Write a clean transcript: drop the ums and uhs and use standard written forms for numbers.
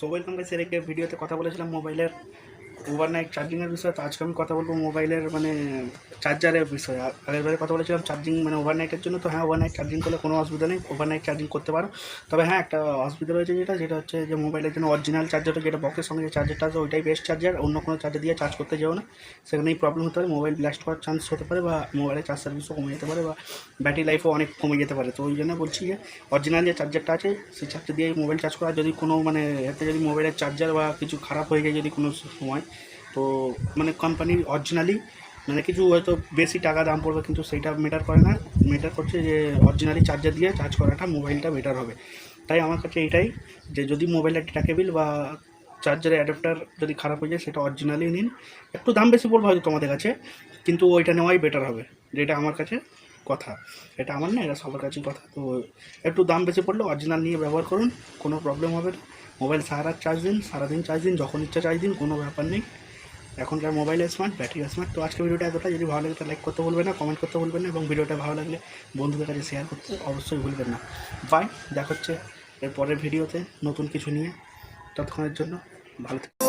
So welcome guys, এর আগে ভিডিওতে কথা বলেছিলাম মোবাইলের ওভারনাইট চার্জিংয়ের বিষয়ে। তো আজকে আমি কথা বলবো মোবাইলের চার্জারের বিষয়ে। আগেরবারে কথা বলেছিলাম চার্জিং ওভারনাইটের জন্য। তো হ্যাঁ, ওভারনাইট চার্জিং করলে কোনো অসুবিধা নেই, ওভারনাইট চার্জিং করতে পারো। তবে হ্যাঁ, একটা অসুবিধা রয়েছে, যেটা হচ্ছে যে মোবাইলের জন্য অরিজিনাল চার্জারটা, যেটা বক্সের সঙ্গে যে চার্জারটা আছে ওইটাই বেস্ট চার্জার। অন্য কোনো চার্জার দিয়ে চার্জ করতে যাও না, সেখানেই প্রবলেম হতে পারে, মোবাইল ব্লাস্ট করার চান্স হতে পারে, বা মোবাইলের চার্জ সার্ভিসও কমে যেতে পারে, বা ব্যাটারি লাইফও অনেক কমে যেতে পারে। তো ওই জন্য বলছি যে অরিজিনাল যে চার্জারটা আছে সেই চার্জার দিয়ে মোবাইল চার্জ করা। যদি কোনো এতে যদি মোবাইলের চার্জার বা কিছু খারাপ হয়ে যায় যদি কোনো সময়, তো কোম্পানির অরিজিনালি কিছু হয়তো বেশি টাকা দাম পড়বে, কিন্তু সেইটা ম্যাটার করে না। ম্যাটার করছে যে অরিজিনালি চার্জার দিয়ে চার্জ করাটা মোবাইলটা বেটার হবে। তাই আমার কাছে এইটাই, যে যদি মোবাইলের ডেটা কেবিল বা চার্জারের অ্যাডাপ্টার যদি খারাপ হয়ে যায় সেটা অরিজিনালি নিন। একটু দাম বেশি পড়বে হয়তো তোমাদের কাছে, কিন্তু ওইটা নেওয়াই বেটার হবে। যেটা আমার কাছে কথা, এটা আমার না, এটা সবার কাছেই কথা। তো একটু দাম বেশি পড়লে অরিজিনাল নিয়ে ব্যবহার করুন, কোনো প্রবলেম হবে না। মোবাইল সারা রাত চার্জ দিন, সারাদিন চার্জ দিন, যখন ইচ্ছা চার্জ দিন, কোনো ব্যাপার নেই। এখনকার মোবাইল স্মার্ট, ব্যাটারি স্মার্ট। তো আজকে ভিডিওটা এতটা। যদি ভালো লাগে লাইক করতে ভুলবেন না, কমেন্ট করতে ভুলবেন না, এবং ভিডিওটা ভালো লাগলে বন্ধুদের কাছে শেয়ার করতে অবশ্যই ভুলবেন না। বাই, দেখা হচ্ছে এর পরের ভিডিওতে নতুন কিছু নিয়ে। ততক্ষণের জন্য ভালো থাকুন।